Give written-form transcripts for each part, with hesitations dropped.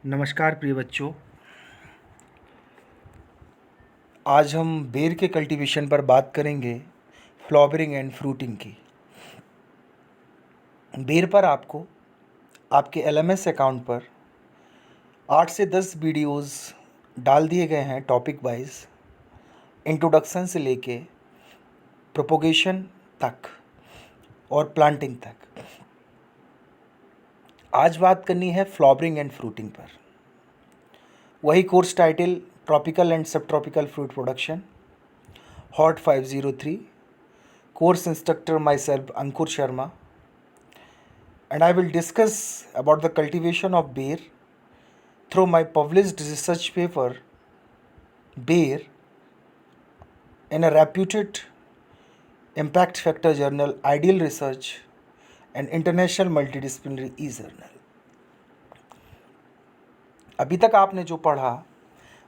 नमस्कार प्रिय बच्चों। आज हम बेर के कल्टीवेशन पर बात करेंगे, फ्लावरिंग एंड फ्रूटिंग की। बेर पर आपको आपके एलएमएस अकाउंट पर 8 से 10 वीडियोस डाल दिए गए हैं टॉपिक वाइज, इंट्रोडक्शन से लेके प्रोपोगेशन तक और प्लांटिंग तक। आज बात करनी है फ्लावरिंग एंड फ्रूटिंग पर। वही कोर्स टाइटल, ट्रॉपिकल एंड सब tropical fruit production, hot 503, course instructor myself Ankur Sharma, and I will discuss about the cultivation of beer through my published research paper Beer in a reputed impact factor journal Ideal Research and International Multidisciplinary E-Journal। अभी तक आपने जो पढ़ा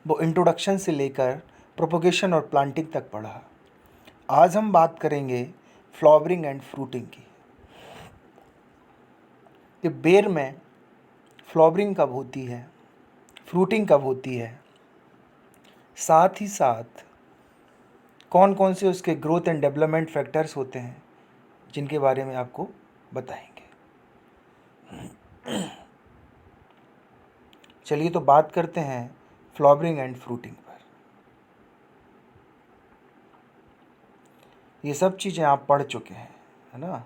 वो introduction से लेकर propagation और planting तक पढ़ा। आज हम बात करेंगे फ्लावरिंग एंड फ्रूटिंग की, कि बेर में फ्लावरिंग कब होती है, फ्रूटिंग कब होती है, साथ ही साथ कौन कौन से उसके ग्रोथ एंड डेवलपमेंट फैक्टर्स होते हैं जिनके बारे में आपको बताएंगे। चलिए तो बात करते हैं फ्लावरिंग एंड फ्रूटिंग पर। ये सब चीज़ें आप पढ़ चुके हैं, है ना।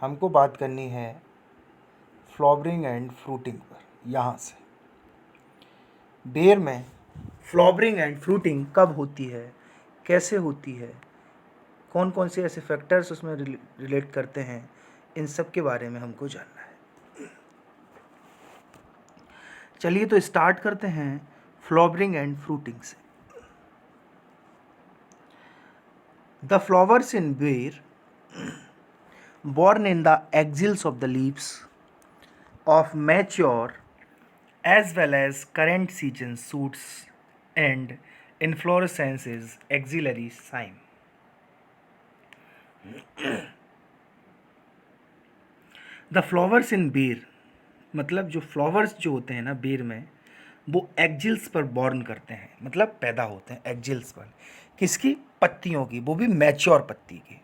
हमको बात करनी है फ्लावरिंग एंड फ्रूटिंग पर। यहाँ से बेर में फ्लावरिंग एंड फ्रूटिंग कब होती है, कैसे होती है, कौन कौन से ऐसे फैक्टर्स उसमें रिलेट करते हैं, इन सब के बारे में हमको जानना है। चलिए तो स्टार्ट करते हैं फ्लावरिंग एंड फ्रूटिंग से। द फ्लावर्स इन बेर born in the axils of the leaves of mature as well as current season shoots and inflorescence is axillary cyme। The flowers in बेर मतलब जो फ्लावर्स जो होते हैं ना बेर में, वो एक्जिल्स पर बॉर्न करते हैं, मतलब पैदा होते हैं एक्जिल्स पर। किसकी? पत्तियों की, वो भी मैच्योर पत्ती की।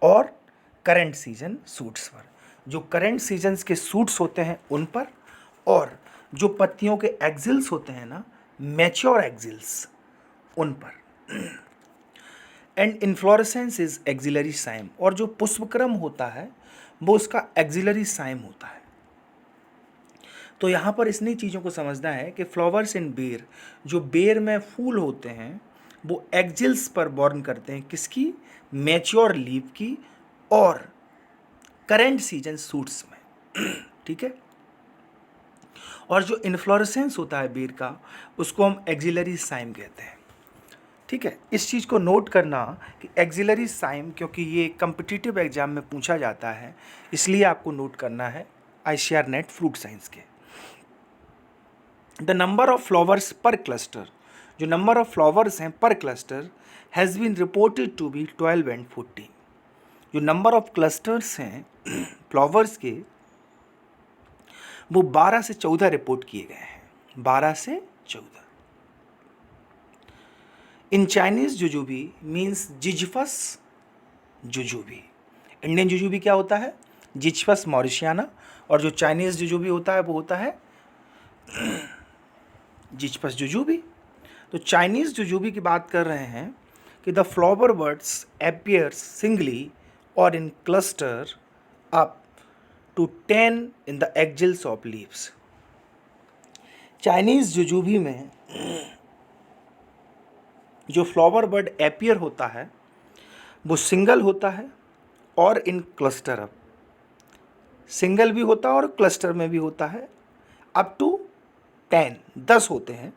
और करंट सीजन सूट्स पर, जो करंट सीजन्स के सूट्स होते हैं उन पर, और जो पत्तियों के एक्जिल्स होते हैं ना, मैच्योर एक्जिल्स, उन पर। And inflorescence is axillary cyme, और जो पुष्पक्रम होता है वो उसका एक्सिलरी साइम होता है। तो यहाँ पर इतनी चीज़ों को समझना है कि फ्लावर्स इन बेर, जो बेर में फूल होते हैं वो एक्जिल्स पर बॉर्न करते हैं, किसकी? मैच्योर लीफ की और करंट सीजन सूट्स में। ठीक है। और जो इन्फ्लोरेसेंस होता है बेर का, उसको हम एक्सिलरी साइम कहते हैं। ठीक है। इस चीज़ को नोट करना कि एक्सिलरी साइम, क्योंकि ये कम्पिटिटिव एग्जाम में पूछा जाता है, इसलिए आपको नोट करना है ICAR नेट फ्रूट साइंस के। The number of flowers per cluster, जो नंबर ऑफ फ्लावर्स हैं per cluster, has been reported to be 12 and 14। जो नंबर ऑफ क्लस्टर्स हैं फ्लावर्स के, वो 12 से 14 रिपोर्ट किए गए हैं। 12 से 14। In Chinese jujube means Ziziphus jujube. Indian jujube क्या होता है? जिजफस मॉरिशियाना। और जो चाइनीज जुजूबी होता है वो होता है जिजफस जुजूबी। तो चाइनीज जुजूबी की बात कर रहे हैं कि the flower buds appears singly और in cluster up to 10 in the axils of leaves। Chinese jujube में जो फ्लावर बर्ड एपियर होता है वो सिंगल होता है और इन क्लस्टर अप, सिंगल भी होता है और क्लस्टर में भी होता है, अप टू 10 होते हैं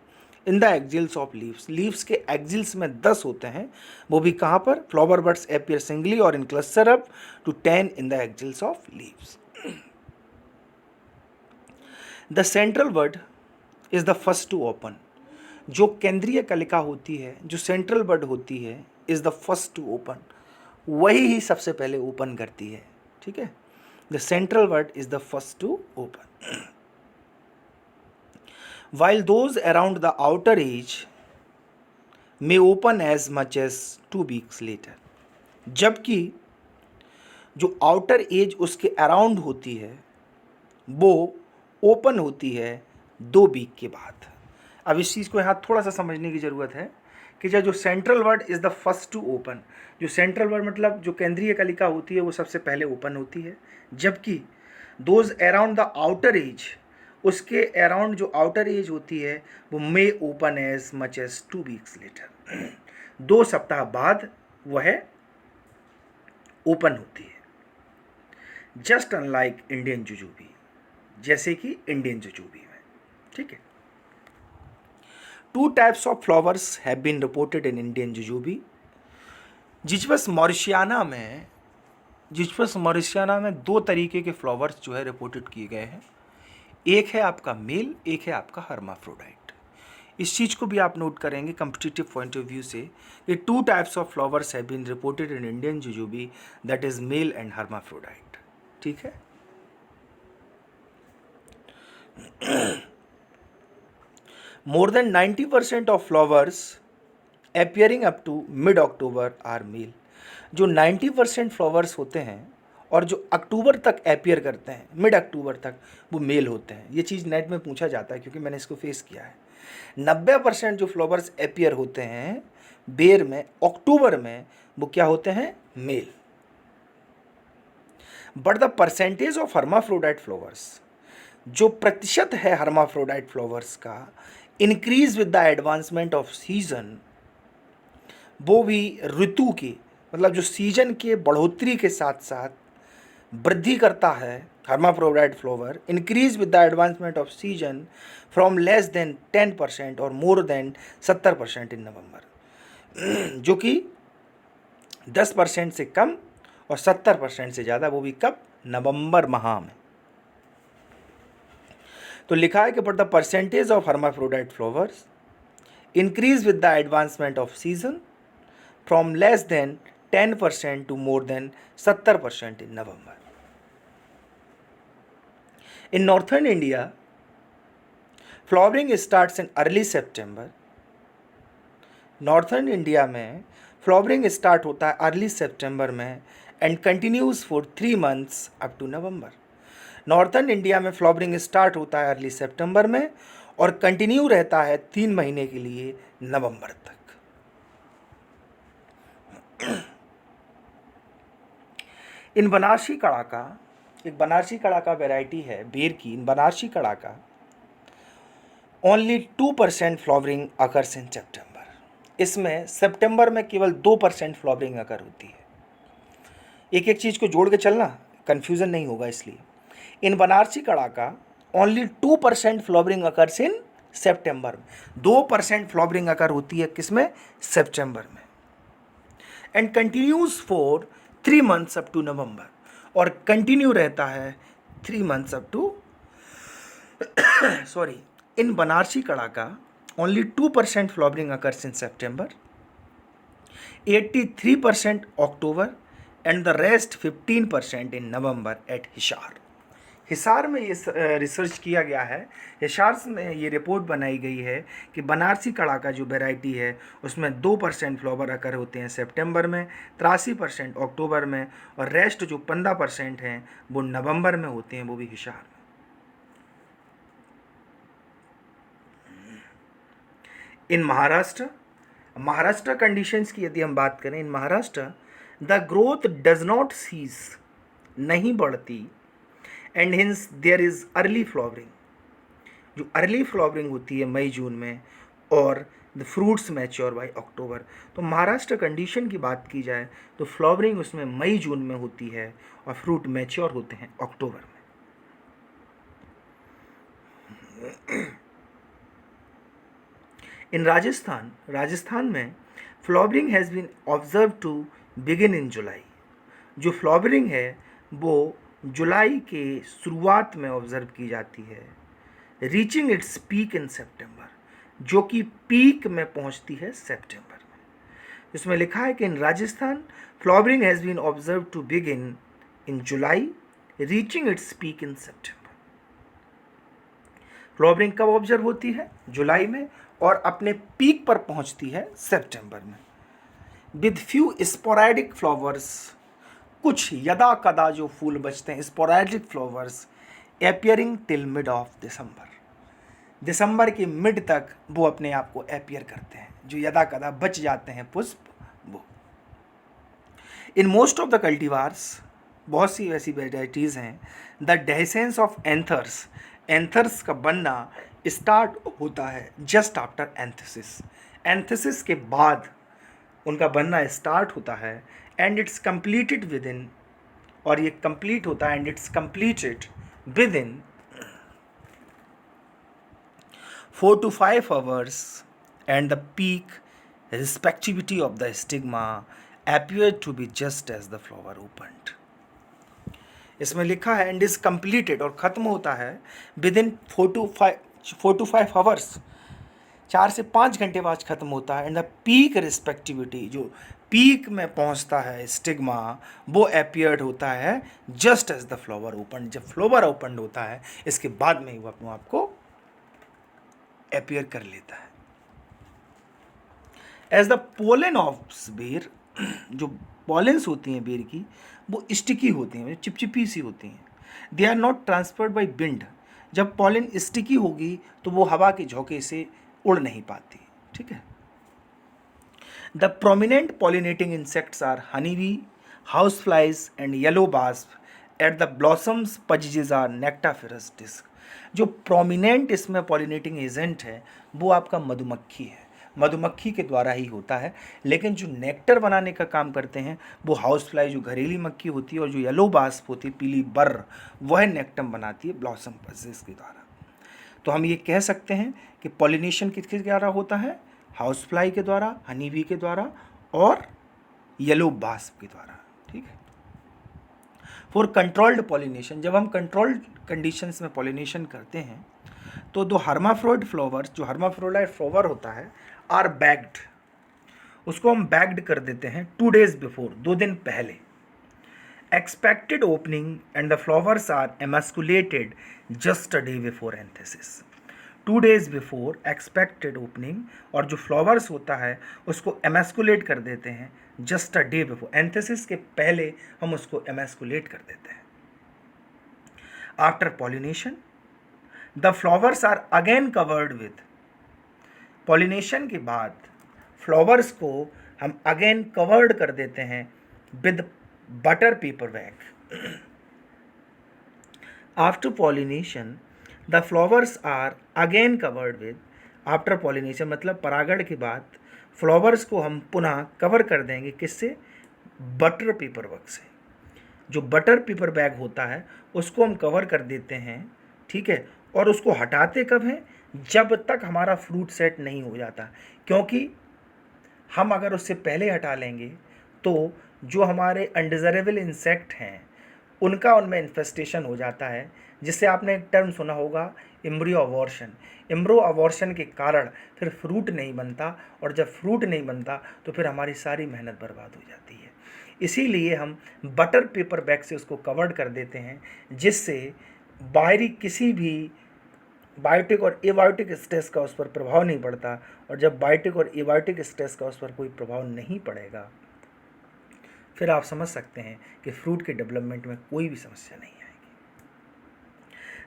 in the axils of leaves. Leaves के एक्जिल्स में 10 होते हैं, वो भी कहाँ पर? फ्लावर बर्ड्स एपियर सिंगली और in cluster up to 10 in the axils of leaves. The central bud is the first to open. जो केंद्रीय कलिका होती है, जो सेंट्रल बर्ड होती है, is the first to open, वही ही सबसे पहले ओपन करती है। ठीक है। The central bud is the first to open, while those around the outer edge may open as much as 2 weeks later. जबकि जो आउटर एज उसके अराउंड होती है वो ओपन होती है 2 वीक के बाद। अब इस चीज़ को यहाँ थोड़ा सा समझने की ज़रूरत है कि जो central bud is the first to open, जो सेंट्रल वर्ड मतलब जो केंद्रीय कलिका होती है वो सबसे पहले ओपन होती है, जबकि those around the outer edge, उसके अराउंड जो आउटर एज होती है वो may open as much as 2 weeks later, 2 सप्ताह बाद वह ओपन होती है। जस्ट अनलाइक इंडियन जुजूबी, जैसे कि इंडियन जुजूबी में, ठीक है। 2 types of flowers have been reported in Indian jujube. जिज्वस मॉरिशियाना में 2 तरीके के फ्लावर्स जो है रिपोर्टेड किए गए हैं। एक है आपका मेल, एक है आपका हर्माफ्रोडाइट। इस चीज़ को भी आप नोट करेंगे कॉम्पिटिटिव पॉइंट ऑफ व्यू से कि 2 types of flowers have been reported in Indian jujube, that is male and hermaphrodite, ठीक है। More than 90% of flowers appearing up to mid October are male. जो 90% फ्लावर्स होते हैं और जो अक्टूबर तक अपियर करते हैं, मिड अक्टूबर तक, वो मेल होते हैं। ये चीज़ नेट में पूछा जाता है क्योंकि मैंने इसको फेस किया है। 90% जो फ्लावर्स अपियर होते हैं बेर में अक्टूबर में, वो क्या होते हैं? Male. But the percentage of hermaphrodite flowers, जो प्रतिशत है हर्माफ्रोडाइट फ्लावर्स का, increase with the advancement of season, वो भी ऋतु की मतलब जो सीजन के बढ़ोतरी के साथ साथ वृद्धि करता है। Hermaphrodite flower increase with the advancement of season from less than 10% और मोर देन 70% इन नवंबर, जो कि 10% से कम और 70% से ज़्यादा, वो भी कब? नवंबर माह में। तो लिखा है कि but the percentage of hermaphrodite flowers increase with the advancement of season from less than 10% to more than 70% in November. In northern India flowering starts in early September. Northern India में फ्लावरिंग स्टार्ट होता है early September में and continues for 3 months up to November. Northern India में flowering start होता है early September में और continue रहता है 3 महीने के लिए नवंबर तक। इन बनारसी कड़ाका, एक बनारसी कड़ाका वैरायटी है बेर की, in Banarasi Kadaka only 2% flowering occurs in September. इसमें सितंबर में केवल 2% फ्लावरिंग अकर होती है। एक एक चीज़ को जोड़ के चलना, कन्फ्यूज़न नहीं होगा इसलिए। In Banarasi Kadaka only 2% flowering occurs in September में, 2% फ्लावरिंग अकर होती है किसमें? सितंबर में। And continues for 3 months up to November, और कंटिन्यू रहता है 3 months up to sorry, in Banarasi Kadaka only 2% flowering occurs in September, 83% October and the rest 15% in November at Hisar. Hisar में ये रिसर्च किया गया है, हिसार में ये रिपोर्ट बनाई गई है कि बनारसी कड़ाका जो वैरायटी है उसमें 2% फ्लावर अकर होते हैं सितंबर में, 83% अक्टूबर में, और रेस्ट जो 15% हैं वो नवंबर में होते हैं, वो भी हिसार में। इन महाराष्ट्र कंडीशंस की यदि हम बात करें, in Maharashtra the growth does not cease, नहीं बढ़ती, and hence there is early flowering, जो अर्ली फ्लावरिंग होती है मई जून में, और the fruits mature by October. तो महाराष्ट्र कंडीशन की बात की जाए तो फ्लावरिंग उसमें मई जून में होती है और फ्रूट मैच्योर होते हैं अक्टूबर में। इन राजस्थान में flowering has been observe to begin in July. जो फ्लावरिंग है वो जुलाई के शुरुआत में ऑब्जर्व की जाती है, रीचिंग इट्स पीक इन सितंबर, जो कि पीक में पहुंचती है सितंबर में। इसमें लिखा है कि in Rajasthan flowering has been observe to begin in July reaching its peak in September. Flowering कब ऑब्जर्व होती है? जुलाई में, और अपने पीक पर पहुंचती है सितंबर में। विद फ्यू स्पोरैडिक फ्लावर्स, कुछ यदा कदा जो फूल बचते हैं, sporadic flowers appearing till mid of December. दिसंबर के मिड तक वो अपने आप को एपियर करते हैं, जो यदा कदा बच जाते हैं पुष्प वो। In most of the cultivars, बहुत सी ऐसी वेराइटीज़ हैं, द डेसेंस ऑफ एंथर्स, एंथर्स का बनना स्टार्ट होता है जस्ट आफ्टर एंथसिस, एंथसिस के बाद उनका बनना स्टार्ट होता है, and it's completed with in, और ये कंप्लीट होता है, and it's completed with in 4 to 5 hours, and the peak respectivity of the stigma appeared to be just as the flower opened. इसमें लिखा है एंड इज कंप्लीटेड, और ख़त्म होता है विद इन 4 to 5 hours, 4 से 5 घंटे बाद ख़त्म होता है। एंड द पीक रिस्पेक्टिविटी, जो पीक में पहुंचता है स्टिग्मा, वो अपियर्ड होता है just as the flower open, जब फ्लावर ओपन होता है इसके बाद में ही वो अपने आप को अपियर कर लेता है। एज द पोलन ऑफ बेर, जो पॉलेंस होती हैं बेर की, वो स्टिकी होती हैं, चिपचिपी सी होती हैं। They are not transferred by wind, जब पॉलन स्टिकी होगी तो वो हवा के झोंके से उड़ नहीं पाती, ठीक है। The prominent pollinating insects are honey bee, house flies and yellow wasp. At the blossoms possesses are nectariferous disc. जो प्रोमिनेंट इसमें पॉलिनेटिंग एजेंट है वो आपका मधुमक्खी है, मधुमक्खी के द्वारा ही होता है। लेकिन जो नेक्टर बनाने का काम करते हैं वो हाउस फ्लाई, जो घरेली मक्खी होती है, और जो येलो बास्प होती है, पीली बर्र, वह नेक्टम बनाती है ब्लॉसम पजिस के द्वारा। तो हम ये कह सकते हैं कि पॉलिनेशन किसके द्वारा होता है? हाउस फ्लाई के द्वारा, हनी बी के द्वारा, और येलो बास्प के द्वारा, ठीक है। फॉर कंट्रोल्ड पॉलिनेशन, जब हम कंट्रोल्ड कंडीशंस में पॉलिनेशन करते हैं तो दो हर्माफ्रोइड फ्लावर्स, जो हर्माफ्रोडाइट फ्लावर होता है, आर बैग्ड, उसको हम बैग्ड कर देते हैं 2 days बिफोर, 2 दिन पहले। Expected opening and the flowers are emasculated just a day before anthesis. 2 days before expected opening, और जो फ्लावर्स होता है उसको एमास्कुलेट कर देते हैं just a day before, anthesis के पहले हम उसको एमास्कुलेट कर देते हैं। After pollination the flowers are again covered with, pollination के बाद फ्लावर्स को हम अगेन कवर्ड कर देते हैं with butter paper bag. After pollination the flowers are again covered with, after pollination मतलब परागण के बाद फ्लावर्स को हम पुनः कवर कर देंगे, किससे? बटर पेपर बैग से। जो बटर पेपर बैग होता है उसको हम कवर कर देते हैं, ठीक है। और उसको हटाते कब हैं? जब तक हमारा फ्रूट सेट नहीं हो जाता, क्योंकि हम अगर उससे पहले हटा लेंगे तो जो हमारे अनडिज़रेबल इंसेक्ट हैं उनका उनमें इन्फेस्टेशन हो जाता है, जिससे आपने एक टर्म सुना होगा, एम्ब्रियो अबॉर्शन। एम्ब्रियो अबॉर्शन के कारण फिर फ्रूट नहीं बनता, और जब फ्रूट नहीं बनता तो फिर हमारी सारी मेहनत बर्बाद हो जाती है। इसीलिए हम बटर पेपर बैग से उसको कवर्ड कर देते हैं, जिससे बाहरी किसी भी बायोटिक और एबायोटिक स्ट्रेस का उस पर प्रभाव नहीं पड़ता। और जब बायोटिक और एबायोटिक स्ट्रेस का उस पर कोई प्रभाव नहीं पड़ेगा फिर आप समझ सकते हैं कि फ्रूट के डेवलपमेंट में कोई भी समस्या नहीं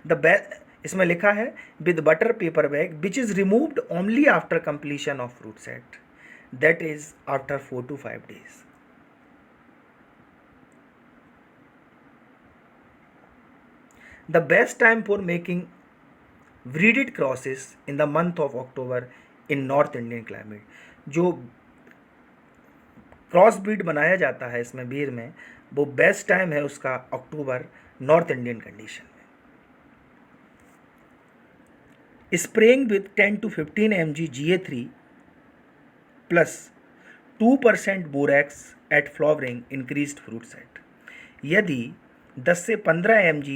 आएगी। इसमें लिखा है with butter paper bag which is removed only after completion of fruit set, that is after 4 to 5 days। The best time for making breeded crosses in the month of October in North Indian climate, जो cross breed बनाया जाता है इसमें बेर में, वो best time है उसका अक्टूबर, नॉर्थ इंडियन कंडीशन में। Spraying with 10 to 15 mg GA3 plus 2% borax at flowering increased fruit set. यदि 10 से 15 mg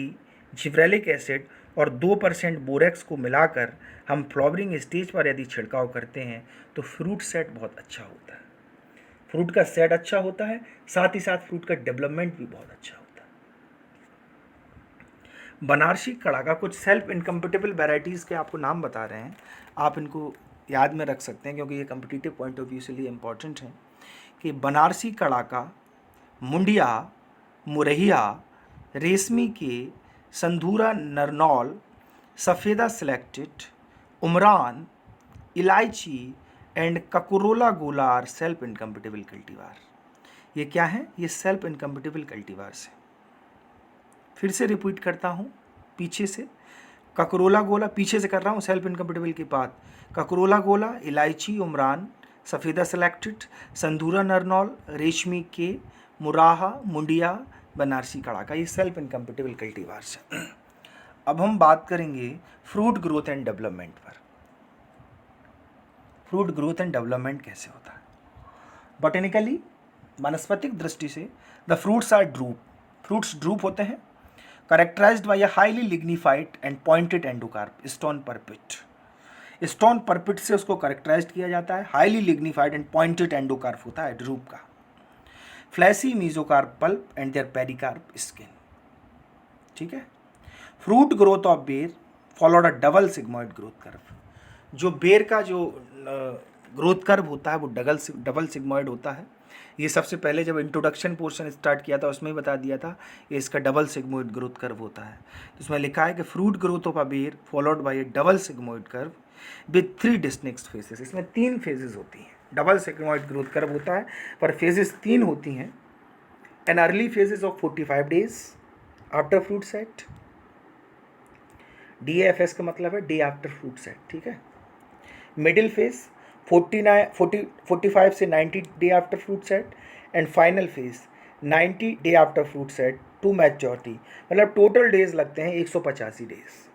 जिब्रेलिक एसिड और 2% बोरैक्स को मिलाकर हम फ्लावरिंग स्टेज पर यदि छिड़काव करते हैं तो फ्रूट सेट बहुत अच्छा होता है। फ्रूट का सेट अच्छा होता है, साथ ही साथ फ्रूट का डेवलपमेंट भी बहुत अच्छा होता है। बनारसी कड़ा का कुछ सेल्फ इनकम्पिटेबल वैरायटीज़ के आपको नाम बता रहे हैं, आप इनको याद में रख सकते हैं क्योंकि ये कम्पिटिटिव पॉइंट ऑफ व्यू से लिए इम्पॉर्टेंट है कि बनारसी कड़ा का मुंडिया, मुरैया, रेशमी के, संधूरा नरनौल, सफ़ेदा सिलेक्टेड, उमरान, इलायची एंड ककुरोला गोला आर सेल्फ इनकम्पिटेबल कल्टीवार। ये क्या है? ये सेल्फ इनकम्पिटेबल कल्टीवार्स है। फिर से रिपीट करता हूँ पीछे से, ककरोला गोला पीछे से कर रहा हूँ, सेल्फ इनकम्पिटेबल के बाद ककरोला गोला, इलायची, उमरान, सफ़ेदा सेलेक्टेड, संधूरा नरनौल, रेशमी के, मुराहा, मुंडिया, बनारसी कड़ा का, ये सेल्फ इनकम्पिटेबल कल्टीवार्स है। अब हम बात करेंगे फ्रूट ग्रोथ एंड डेवलपमेंट पर। फ्रूट ग्रोथ एंड डेवलपमेंट कैसे होता है? बॉटेनिकली, वनस्पतिक दृष्टि से the fruits are drupe, fruits drupe होते हैं, characterized by a highly lignified and pointed endocarp stone or pit. Stone or pit से उसको करेक्टराइज्ड किया जाता है, highly lignified and pointed endocarp होता है ड्रूप का। Fleshy mesocarp pulp and their pericarp skin. ठीक है। Fruit growth of ber followed a double sigmoid growth curve. जो बेर का जो ग्रोथ कर्व होता है वो डबल सिग्मॉइड होता है। ये सबसे पहले जब इंट्रोडक्शन पोर्शन स्टार्ट किया था उसमें ही बता दिया था कि इसका डबल सिग्मॉइड ग्रोथ कर्व होता है। तो इसमें लिखा है कि फ्रूट ग्रोथ ऑफ अ बेर followed by A double sigmoid curve with 3 distinct phases. इसमें 3 फेजेस होती हैं। डबल सिग्मॉइड ग्रोथ कर्व होता है पर फेजेस 3 होती हैं। An early phases of 45 days after fruit set, DAFS का मतलब है डे आफ्टर फ्रूट सेट। ठीक है। मिडिल फेज 45 से 90 day after fruit set and final phase 90 day after fruit set to maturity. मतलब टोटल डेज लगते हैं 185 डेज।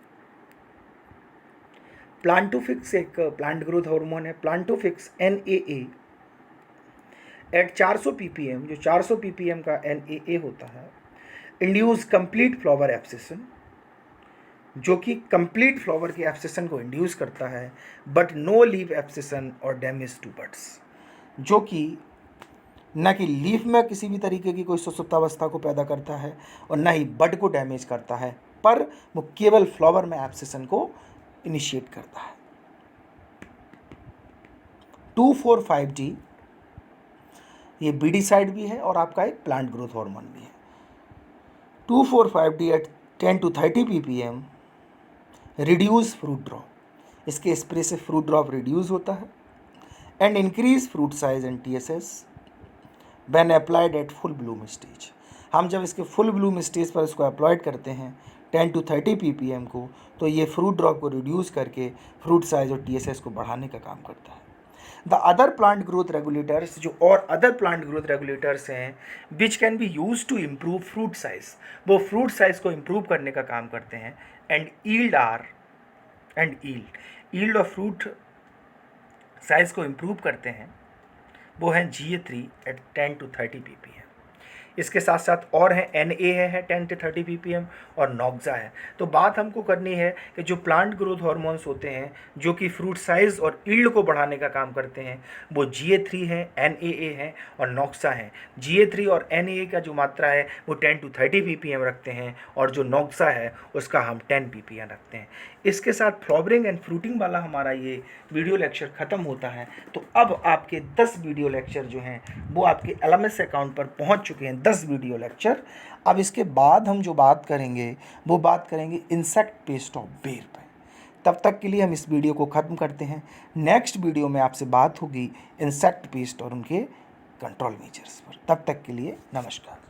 प्लांटोफिक्स एक प्लांट ग्रोथ हार्मोन है, प्लांटोफिक्स NAA एट 400 ppm, जो 400 ppm का NAA होता है, इंड्यूस कंप्लीट फ्लावर एब्सेशन, जो कि कंप्लीट फ्लावर के एब्सेशन को इंड्यूस करता है, बट नो लीफ एब्सेशन और डैमेज टू बड्स, जो कि न कि लीफ में किसी भी तरीके की कोई सुसुप्तावस्था को पैदा करता है और न ही बड को डैमेज करता है, पर वो केवल फ्लावर में एब्सेशन को इनिशिएट करता है। 2,4,5-D ये बीडीसाइड भी है और आपका एक प्लांट ग्रोथ हार्मोन भी है। 2,4,5-D at 10 to 30 ppm reduce fruit drop, इसके स्प्रे से फ्रूट ड्रॉप रिड्यूस होता है and increase fruit size and TSS when applied at full bloom stage. हम जब इसके फुल ब्लूम स्टेज पर इसको अप्लाइड करते हैं 10 to 30 ppm को, तो ये फ्रूट ड्रॉप को रिड्यूस करके फ्रूट साइज और TSS को बढ़ाने का काम करता है। The other plant growth regulators, जो और अदर प्लांट ग्रोथ रेगुलेटर्स हैं which can be use to improve fruit size, वो फ्रूट साइज को इम्प्रूव करने का काम करते हैं and yield of fruit size को इम्प्रूव करते हैं, वो हैं GA3 एट 10 to 30 ppm। इसके साथ साथ और हैं NA है 10 to 30 ppm और नॉक्सा है। तो बात हमको करनी है कि जो प्लांट ग्रोथ हार्मोन्स होते हैं जो कि फ्रूट साइज और ईल्ड को बढ़ाने का काम करते हैं, वो GA3 है, NAA है और नॉक्सा है। GA3 और NAA का जो मात्रा है वो 10 to 30 ppm रखते हैं और जो नॉक्सा है उसका हम 10 ppm रखते हैं। इसके साथ फ्लावरिंग एंड फ्रूटिंग वाला हमारा ये वीडियो लेक्चर ख़त्म होता है। तो अब आपके 10 वीडियो लेक्चर जो हैं वो आपके LMS अकाउंट पर पहुंच चुके हैं, 10 वीडियो लेक्चर। अब इसके बाद हम जो बात करेंगे वो बात करेंगे इंसेक्ट पेस्ट ऑफ बेर पर। तब तक के लिए हम इस वीडियो को ख़त्म करते हैं। नेक्स्ट वीडियो में आपसे बात होगी इंसेक्ट पेस्ट और उनके कंट्रोल मेजर्स पर। तब तक के लिए नमस्कार।